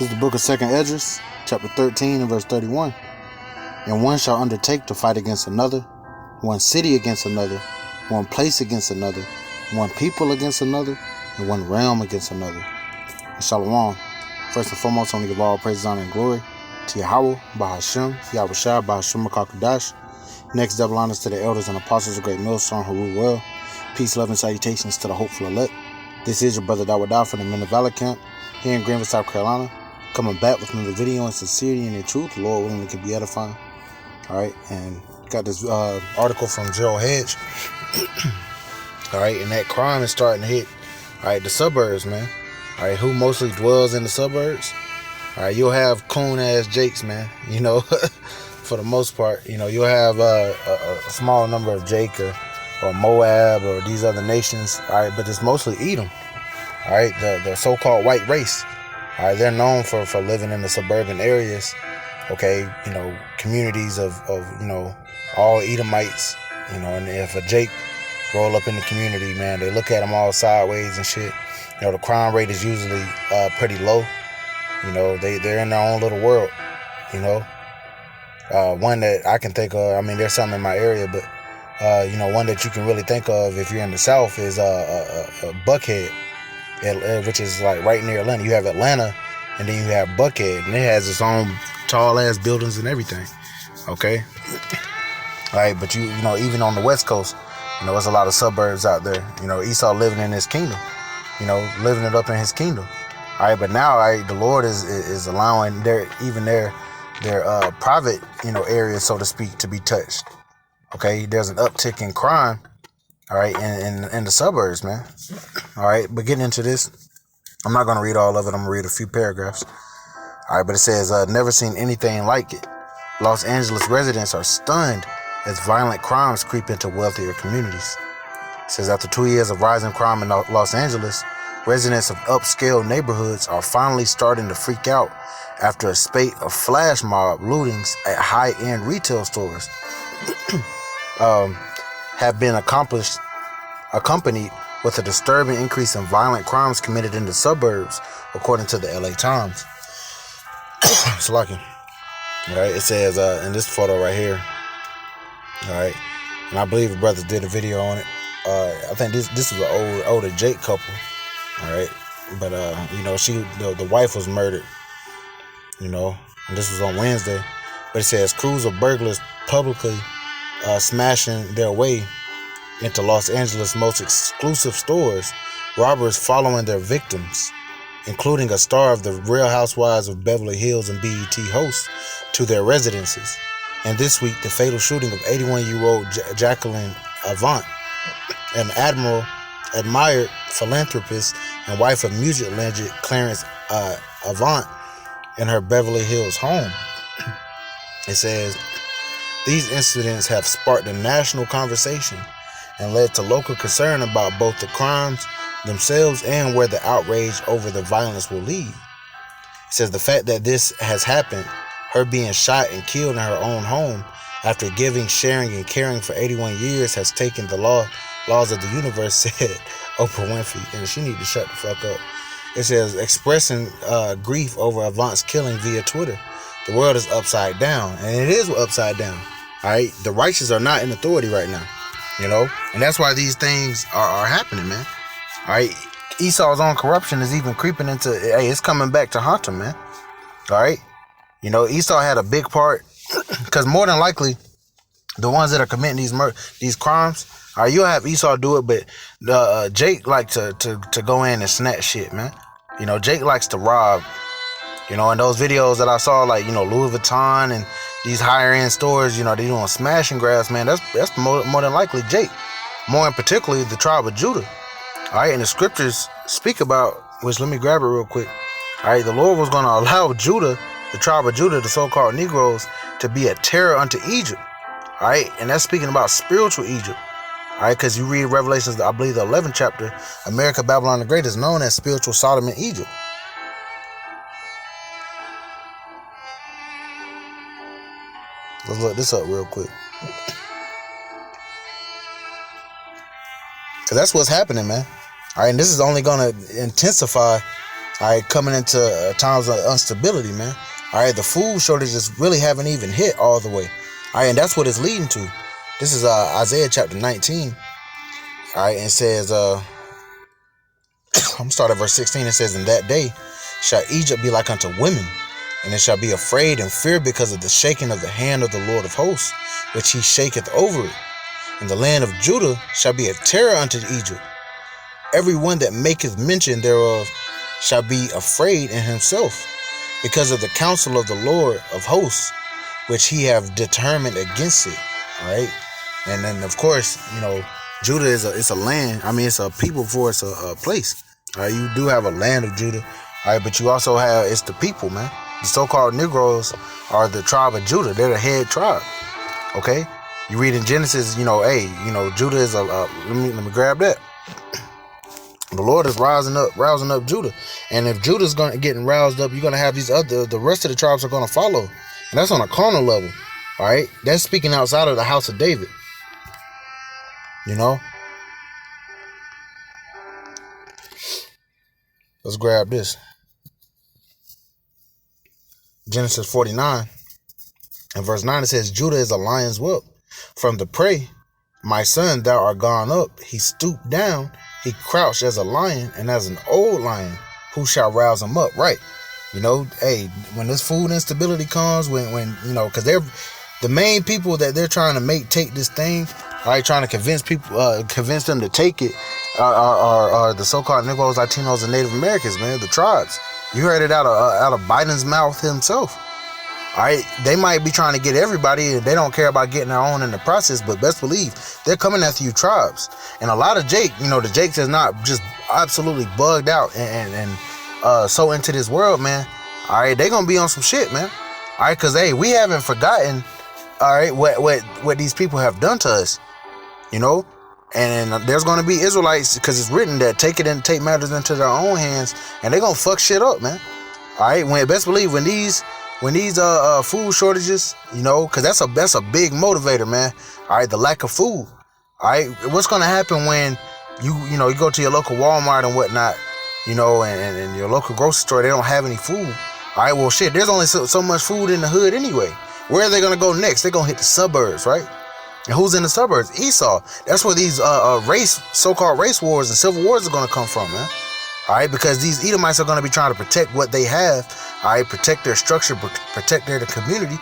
This is the book of 2nd Esdras, chapter 13 and verse 31. And one shall undertake to fight against another, one city against another, one place against another, one people against another, and one realm against another. And Shalom. First and foremost, I want to give all praise, honor, and glory to Yahweh, Bahashem, Yahweh Shai, Bahashem Makakadash. Next, double honors to the elders and apostles of Great Millstone who rule well. Peace, love, and salutations to the hopeful elect. This is your brother Dawadah from the Men of Valor Camp here in Greenville, South Carolina. Coming back with another video in sincerity and in truth. The Lord willing, it can be edifying. Alright, and got this article from Gerald Hedge. Alright, and that crime is starting to hit, alright, the suburbs, man. Alright, who mostly dwells in the suburbs? Alright, you'll have coon-ass Jakes, man. You know, for the most part. You know, you'll have a small number of Jake or Moab or these other nations. Alright, but it's mostly Edom. Alright, the so-called white race. Alright, they're known for living in the suburban areas. Okay, you know, communities of you know, all Edomites. You know, and if a Jake roll up in the community, man, they look at them all sideways and shit. You know, the crime rate is usually pretty low. You know, they're in their own little world. You know, one that I can think of. I mean, there's some in my area, but you know, one that you can really think of if you're in the South is Buckhead, which is like right near Atlanta. You have Atlanta, and then you have Buckhead, and it has its own tall ass buildings and everything. Okay, all right, but you know, even on the West Coast, you know, there's a lot of suburbs out there. You know, Esau living in his kingdom. You know, living it up in his kingdom. All right, but now, all right, the Lord is allowing their private, you know, areas, so to speak, to be touched. Okay, there's an uptick in crime. All right, in the suburbs, man. All right, but getting into this, I'm not gonna read all of it. I'm gonna read a few paragraphs. All right, but it says, never seen anything like it. Los Angeles residents are stunned as violent crimes creep into wealthier communities. It says, after 2 years of rising crime in Los Angeles, residents of upscale neighborhoods are finally starting to freak out after a spate of flash mob lootings at high-end retail stores have been accompanied with a disturbing increase in violent crimes committed in the suburbs, according to the LA Times. It's lucky. All right, it says in this photo right here. All right, and I believe the brothers did a video on it. I think this is an older Jake couple. All right, but you know, the wife was murdered. You know, and this was on Wednesday. But it says crews of burglars publicly smashing their way into Los Angeles' most exclusive stores. Robbers following their victims, including a star of the Real Housewives of Beverly Hills and BET host, to their residences. And this week, the fatal shooting of 81-year-old Jacqueline Avant, an admired philanthropist and wife of music legend Clarence Avant, in her Beverly Hills home. It says, these incidents have sparked a national conversation and led to local concern about both the crimes themselves and where the outrage over the violence will lead. It says the fact that this has happened, her being shot and killed in her own home after giving, sharing, and caring for 81 years has taken the laws of the universe, said Oprah Winfrey, and she need to shut the fuck up. It says, expressing grief over Avant's killing via Twitter. The world is upside down, and it is upside down. All right, the righteous are not in authority right now, you know, and that's why these things are happening, man. All right, Esau's own corruption is even creeping into. Hey, it's coming back to haunt him, man. All right, you know, Esau had a big part, because more than likely, the ones that are committing these crimes, all right, you'll have Esau do it, but Jake like to go in and snatch shit, man. You know, Jake likes to rob. You know, in those videos that I saw, like, you know, Louis Vuitton and these higher end stores, you know, they doing smash and grabs, man. That's more than likely Jake. More in particularly the tribe of Judah. All right, and the scriptures speak about, which let me grab it real quick. All right, the Lord was going to allow Judah, the tribe of Judah, the so-called Negroes, to be a terror unto Egypt. All right, and that's speaking about spiritual Egypt. All right, because you read Revelations, I believe the 11th chapter, America, Babylon the Great is known as spiritual Sodom and Egypt. Let's look this up real quick. Because that's what's happening, man. All right, and this is only going to intensify All right, coming into times of instability, man. All right, the food shortages really haven't even hit all the way. All right, and that's what it's leading to. This is Isaiah chapter 19. All right, and it says, I'm gonna start at verse 16. It says, "In that day shall Egypt be like unto women, and it shall be afraid and fear because of the shaking of the hand of the Lord of hosts, which he shaketh over it. And the land of Judah shall be a terror unto Egypt. Every one that maketh mention thereof shall be afraid in himself, because of the counsel of the Lord of hosts, which he have determined against it." All right, and then of course, Judah is it's a land. I mean, it's a people before it's a place. All right, you do have a land of Judah. All right, but you also have it's the people, man. The so-called Negroes are the tribe of Judah. They're the head tribe. Okay, you read in Genesis, Judah is a. Let me grab that. The Lord is rousing up Judah, and if Judah's getting roused up, you're gonna have the rest of the tribes are gonna follow, and that's on a carnal level. All right, that's speaking outside of the house of David. Let's grab this. Genesis 49 and verse 9, it says, "Judah is a lion's whelp. From the prey, my son, thou art gone up. He stooped down. He crouched as a lion and as an old lion. Who shall rouse him up?" Right. Hey, when this food instability comes, because they're the main people that they're trying to take this thing, all right, trying to convince them to take it, are the so-called Negroes, Latinos, and Native Americans, man, the tribes. You heard it out of Biden's mouth himself. All right, they might be trying to get everybody, and they don't care about getting their own in the process. But best believe they're coming after you tribes. And a lot of Jake, the Jakes is not just absolutely bugged out and so into this world, man. All right, they gonna be on some shit, man. All right, cause hey, we haven't forgotten, all right, what these people have done to us, And there's gonna be Israelites, because it's written that take matters into their own hands, and they gonna fuck shit up, man. All right, best believe when these food shortages, because that's a big motivator, man. All right, the lack of food. All right, what's gonna happen when you go to your local Walmart and whatnot, and your local grocery store, they don't have any food. All right, well shit, there's only so much food in the hood anyway. Where are they gonna go next? They're gonna hit the suburbs, right? And who's in the suburbs? Esau. That's where these so-called race wars and civil wars are gonna come from, man. All right, because these Edomites are going to be trying to protect what they have. All right, protect their structure, protect their community,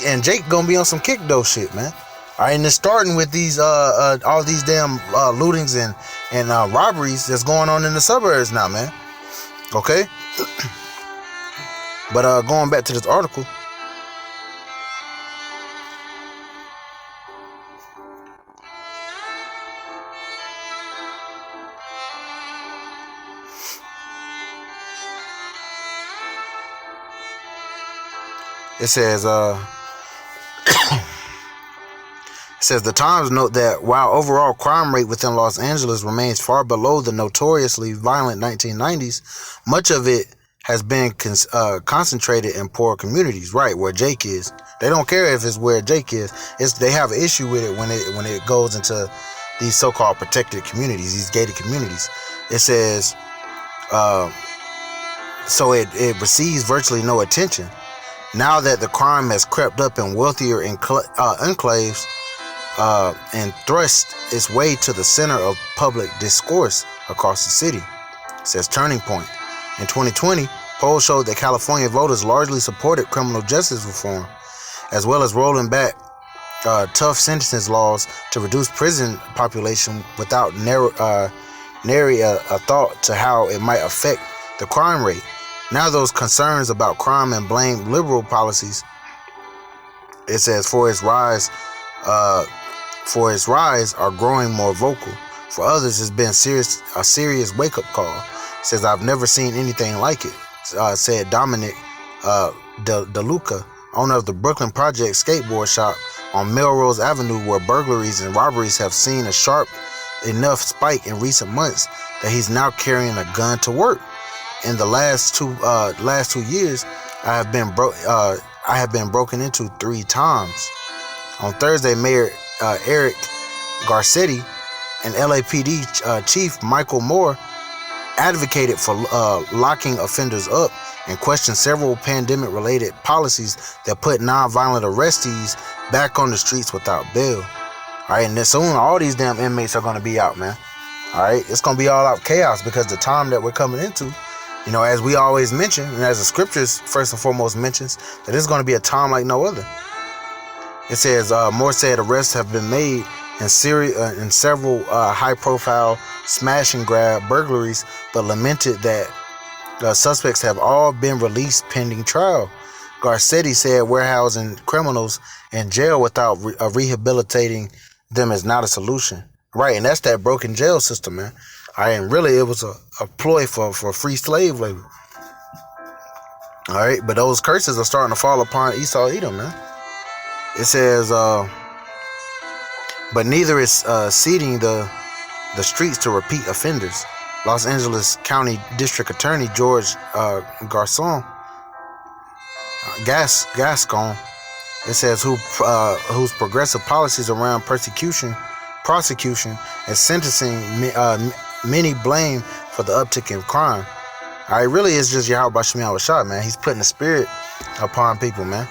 and Jake gonna be on some kick though shit, man. All right, and it's starting with these all these damn lootings and robberies that's going on in the suburbs now, man. Okay, but going back to this article. It says, the Times note that while overall crime rate within Los Angeles remains far below the notoriously violent 1990s, much of it has been concentrated in poor communities, right where Jake is. They don't care if it's where Jake is. They have an issue with it when it goes into these so-called protected communities, these gated communities. It says, so it receives virtually no attention. Now that the crime has crept up in wealthier enclaves and thrust its way to the center of public discourse across the city, says Turning Point. In 2020, polls showed that California voters largely supported criminal justice reform, as well as rolling back tough sentencing laws to reduce prison population without nary a thought to how it might affect the crime rate. Now those concerns about crime and blame liberal policies, it says, for its rise are growing more vocal. For others, it's been a serious wake-up call. It says, "I've never seen anything like it," said Dominic DeLuca, owner of the Brooklyn Project skateboard shop on Melrose Avenue, where burglaries and robberies have seen a sharp enough spike in recent months that he's now carrying a gun to work. In the last 2 years, I have been broken into 3 times. On Thursday, Mayor Eric Garcetti and LAPD Chief Michael Moore advocated for locking offenders up and questioned several pandemic-related policies that put non-violent arrestees back on the streets without bail. All right, and then soon all these damn inmates are going to be out, man. All right, it's going to be all out chaos because the time that we're coming into, as we always mention, and as the scriptures first and foremost mentions, that it's going to be a time like no other. It says, more said arrests have been made in several high-profile smash and grab burglaries, but lamented that suspects have all been released pending trial. Garcetti said warehousing criminals in jail without rehabilitating them is not a solution. Right, and that's that broken jail system, man. And really, it was a ploy for free slave labor. All right, but those curses are starting to fall upon Esau Edom, man. It says, but neither is seeding the streets to repeat offenders. Los Angeles County District Attorney George Gascon, it says, whose progressive policies around prosecution, and sentencing many blame for the uptick in crime. All right, really, it's just Yahweh Bashim Shah, man. He's putting the spirit upon people, man.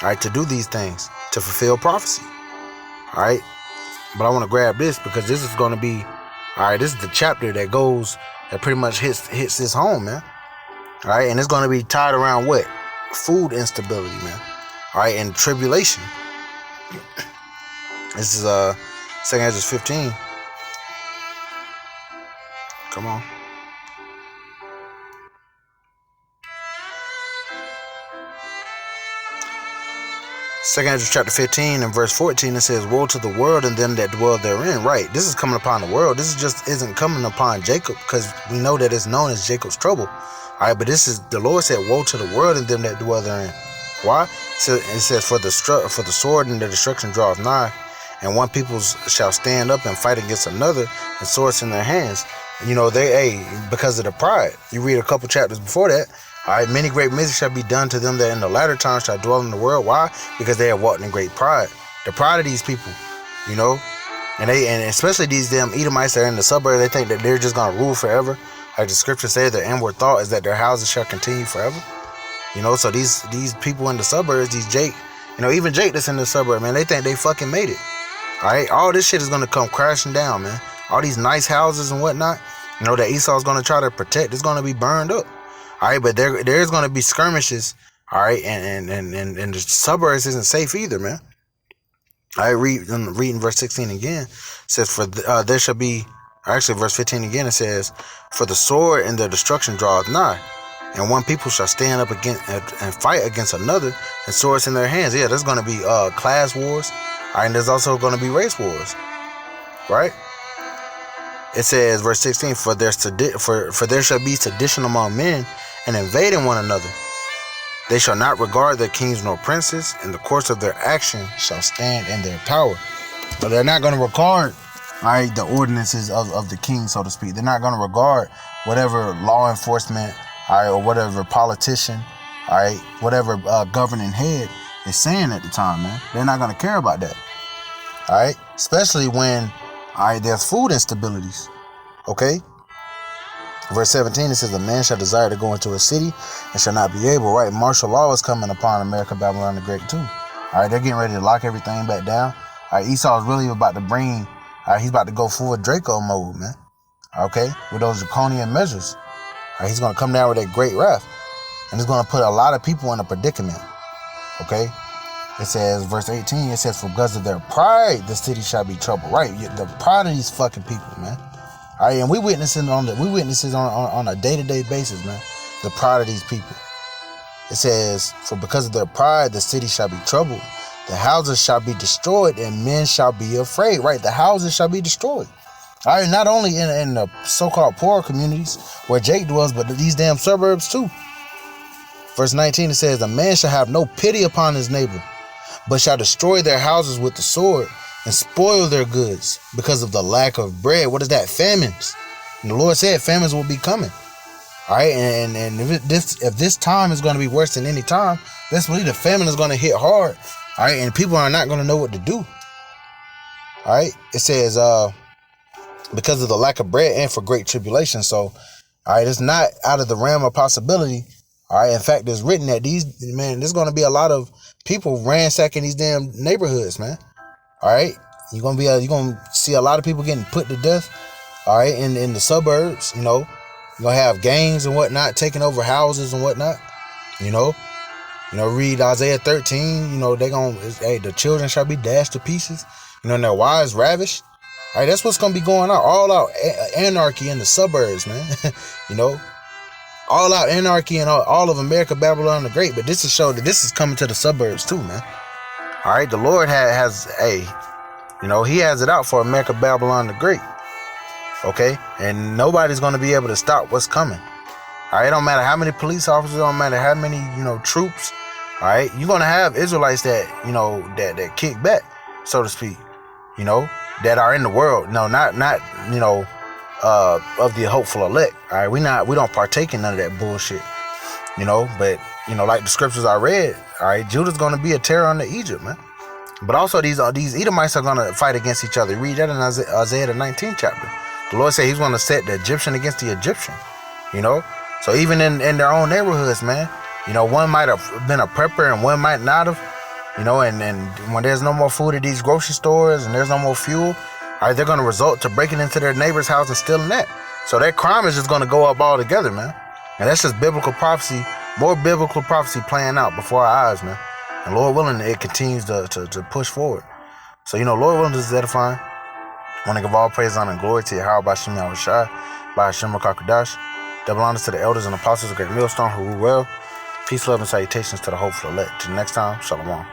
All right, to do these things, to fulfill prophecy. All right, but I want to grab this because this is going to be, all right, this is the chapter that pretty much hits this home, man. All right, and it's going to be tied around what? Food instability, man. All right, and tribulation. This is 2 Ezra 15. Come on. 2 Ezra chapter 15 and verse 14, it says, woe to the world and them that dwell therein. Right, this is coming upon the world. This is just isn't coming upon Jacob, because we know that it's known as Jacob's trouble. All right, but this is, the Lord said, woe to the world and them that dwell therein. Why? So it says, for the sword and the destruction draweth nigh, and one people shall stand up and fight against another, and swords in their hands. Because of the pride. You read a couple chapters before that. All right, many great miseries shall be done to them that in the latter times shall dwell in the world. Why? Because they have walked in great pride. The pride of these people, and especially these damn Edomites that are in the suburbs, they think that they're just gonna rule forever. Like the scripture says, their inward thought is that their houses shall continue forever. So these people in the suburbs, these Jake, even Jake that's in the suburb, man, they think they fucking made it. All right, all this shit is gonna come crashing down, man. All these nice houses and whatnot, that Esau's gonna try to protect, it's gonna be burned up. All right, but there's going to be skirmishes. All right, and the suburbs isn't safe either, man. I reading verse 16 again. It says, there shall be, actually verse 15 again, it says, for the sword and the destruction draweth nigh, and one people shall stand up against and fight against another, and swords in their hands. Yeah, there's going to be class wars. All right, and there's also going to be race wars. Right? It says, verse 16, for there shall be sedition among men, and invading one another. They shall not regard their kings nor princes, and the course of their action shall stand in their power. But they're not going to regard, the ordinances of the king, so to speak. They're not going to regard whatever law enforcement, or whatever politician, whatever governing head is saying at the time, man. They're not going to care about that. All right, especially when there's food instabilities. Okay. Verse 17, it says, a man shall desire to go into a city and shall not be able. Right, martial law is coming upon America, Babylon the Great too. All right, they're getting ready to lock everything back down. All right, Esau is really about to bring, he's about to go full Draco mode, man. Okay, with those draconian measures. All right, he's going to come down with that great wrath, and it's going to put a lot of people in a predicament. Okay, it says, verse 18, it says, for because of their pride, the city shall be troubled. Right, the pride of these fucking people, man. All right, and we witness it on a day-to-day basis, man. The pride of these people. It says, for because of their pride, the city shall be troubled. The houses shall be destroyed, and men shall be afraid. Right, the houses shall be destroyed. All right, not only in the so-called poor communities where Jake dwells, but these damn suburbs too. Verse 19, it says, a man shall have no pity upon his neighbor, but shall destroy their houses with the sword, and spoil their goods because of the lack of bread. What is that? Famines. And the Lord said famines will be coming. All right, and if this time is going to be worse than any time, let's believe the famine is going to hit hard. All right, and people are not going to know what to do. All right, it says because of the lack of bread and for great tribulation. So All right, it's not out of the realm of possibility. All right, in fact, it's written that there's going to be a lot of people ransacking these damn neighborhoods, man. All right, you're gonna see a lot of people getting put to death. All right, in the suburbs, you're gonna have gangs and whatnot taking over houses and whatnot. Read Isaiah 13. The children shall be dashed to pieces. And their wives ravished. All right, that's what's gonna be going on. All out anarchy in the suburbs, man. All out anarchy in all of America, Babylon the Great. But this is show that this is coming to the suburbs too, man. All right, the Lord has He has it out for America, Babylon the Great. Okay, and nobody's gonna be able to stop what's coming. All right, it don't matter how many police officers, it don't matter how many troops. All right, you're gonna have Israelites that that kick back, so to speak. That are in the world. No, not of the hopeful elect. All right, we don't partake in none of that bullshit. But like the scriptures I read. All right, Judah's gonna be a terror unto Egypt, man. But also these Edomites are gonna fight against each other. Read that in Isaiah the 19th chapter. The Lord said He's gonna set the Egyptian against the Egyptian. So even in their own neighborhoods, man. One might have been a prepper and one might not have. And when there's no more food at these grocery stores and there's no more fuel, all right, they're going to resort to breaking into their neighbor's house and stealing that. So that crime is just going to go up all together, man. And that's just biblical prophecy, more biblical prophecy playing out before our eyes, man. And Lord willing, it continues to push forward. So, Lord willing, this is edifying. I want to give all praise, honor, and glory to Yahweh by Shem Yahushua, by Hashem Rakakadash. Double honors to the elders and apostles of Great Millstone who rule well. Peace, love, and salutations to the hopeful elect. Till next time, Shalom.